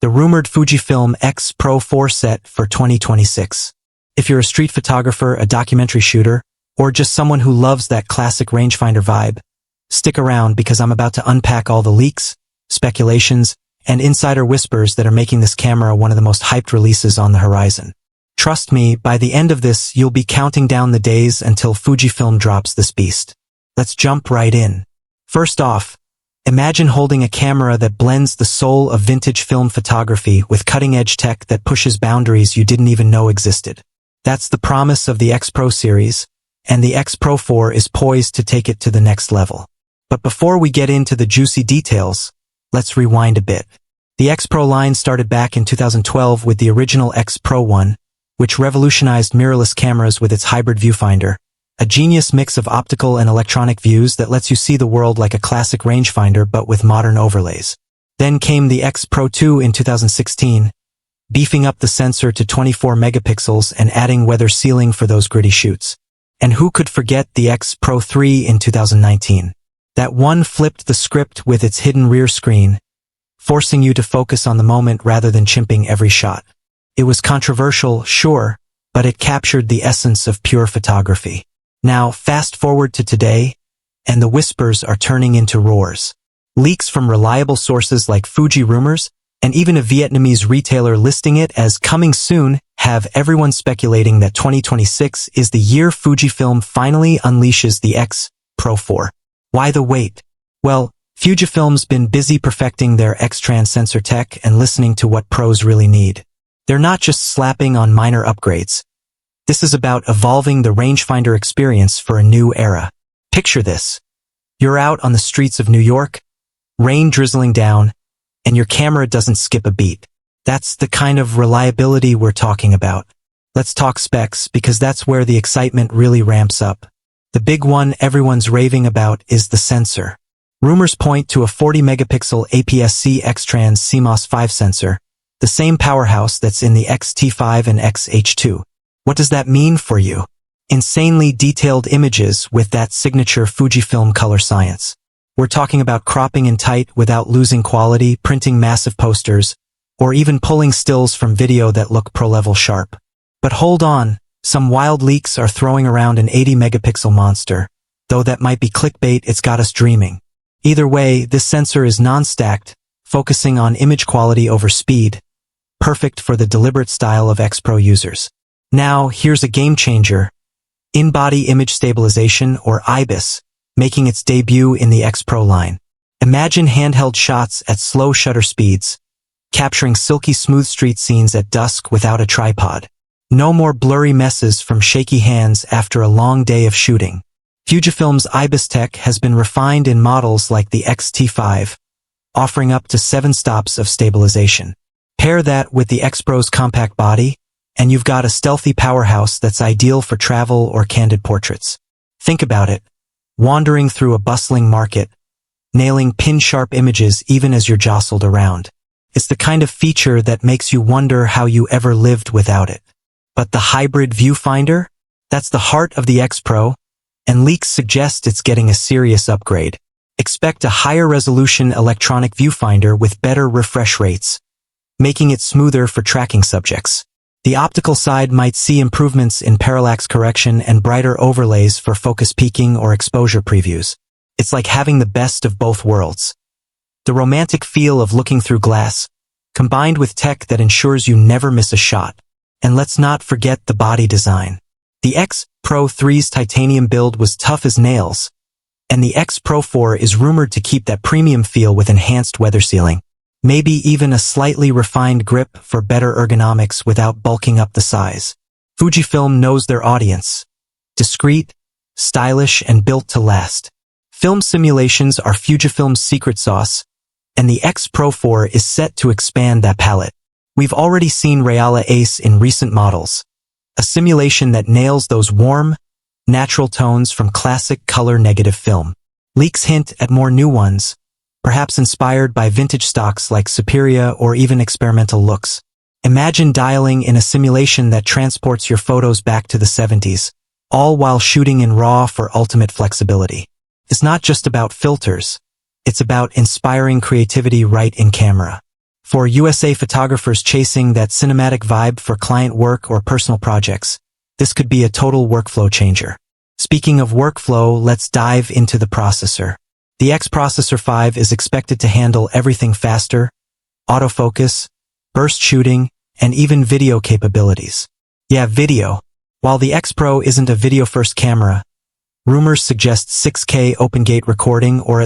the rumored Fujifilm X-Pro4 set for 2026. If you're a street photographer, a documentary shooter, or just someone who loves that classic rangefinder vibe, stick around because I'm about to unpack all the leaks, speculations, and insider whispers that are making this camera one of the most hyped releases on the horizon. Trust me, by the end of this, you'll be counting down the days until Fujifilm drops this beast. Let's jump right in. First off, imagine holding a camera that blends the soul of vintage film photography with cutting-edge tech that pushes boundaries you didn't even know existed. That's the promise of the X-Pro series, and the X-Pro4 is poised to take it to the next level. But before we get into the juicy details, let's rewind a bit. The X-Pro line started back in 2012 with the original X-Pro1, which revolutionized mirrorless cameras with its hybrid viewfinder, a genius mix of optical and electronic views that lets you see the world like a classic rangefinder but with modern overlays. Then came the X-Pro2 in 2016, beefing up the sensor to 24 megapixels and adding weather sealing for those gritty shoots. And who could forget the X-Pro3 in 2019? That one flipped the script with its hidden rear screen, forcing you to focus on the moment rather than chimping every shot. It was controversial, sure, but it captured the essence of pure photography. Now, fast forward to today, and the whispers are turning into roars. Leaks from reliable sources like Fuji Rumors, and even a Vietnamese retailer listing it as coming soon, have everyone speculating that 2026 is the year Fujifilm finally unleashes the X-Pro4. Why the wait? Well, Fujifilm's been busy perfecting their X-Trans sensor tech and listening to what pros really need. They're not just slapping on minor upgrades. This is about evolving the rangefinder experience for a new era. Picture this. You're out on the streets of New York, rain drizzling down, and your camera doesn't skip a beat. That's the kind of reliability we're talking about. Let's talk specs because that's where the excitement really ramps up. The big one everyone's raving about is the sensor. Rumors point to a 40-megapixel APS-C X-Trans CMOS 5 sensor, the same powerhouse that's in the X-T5 and X-H2. What does that mean for you? Insanely detailed images with that signature Fujifilm color science. We're talking about cropping in tight without losing quality, printing massive posters, or even pulling stills from video that look pro-level sharp. But hold on, some wild leaks are throwing around an 80-megapixel monster, though that might be clickbait. It's got us dreaming. Either way, this sensor is non-stacked, focusing on image quality over speed, perfect for the deliberate style of X-Pro users. Now, here's a game changer. In-body image stabilization, or IBIS, making its debut in the X-Pro line. Imagine handheld shots at slow shutter speeds, capturing silky smooth street scenes at dusk without a tripod. No more blurry messes from shaky hands after a long day of shooting. Fujifilm's IBIS tech has been refined in models like the X-T5, offering up to 7 stops of stabilization. Pair that with the X-Pro's compact body, and you've got a stealthy powerhouse that's ideal for travel or candid portraits. Think about it. Wandering through a bustling market, nailing pin-sharp images even as you're jostled around. It's the kind of feature that makes you wonder how you ever lived without it. But the hybrid viewfinder? That's the heart of the X-Pro, and leaks suggest it's getting a serious upgrade. Expect a higher resolution electronic viewfinder with better refresh rates, making it smoother for tracking subjects. The optical side might see improvements in parallax correction and brighter overlays for focus peaking or exposure previews. It's like having the best of both worlds. The romantic feel of looking through glass, combined with tech that ensures you never miss a shot. And let's not forget the body design. The X-Pro3's titanium build was tough as nails, and the X-Pro4 is rumored to keep that premium feel with enhanced weather sealing. Maybe even a slightly refined grip for better ergonomics without bulking up the size. Fujifilm knows their audience. Discreet, stylish, and built to last. Film simulations are Fujifilm's secret sauce, and the X-Pro4 is set to expand that palette. We've already seen Reala Ace in recent models, a simulation that nails those warm, natural tones from classic color-negative film. Leaks hint at more new ones, perhaps inspired by vintage stocks like Superior or even experimental looks. Imagine dialing in a simulation that transports your photos back to the 70s, all while shooting in RAW for ultimate flexibility. It's not just about filters, it's about inspiring creativity right in camera. For USA photographers chasing that cinematic vibe for client work or personal projects, this could be a total workflow changer. Speaking of workflow, let's dive into the processor. The X-Processor 5 is expected to handle everything faster: autofocus, burst shooting, and even video capabilities. Yeah, video. While the X Pro isn't a video-first camera, rumors suggest 6K open-gate recording or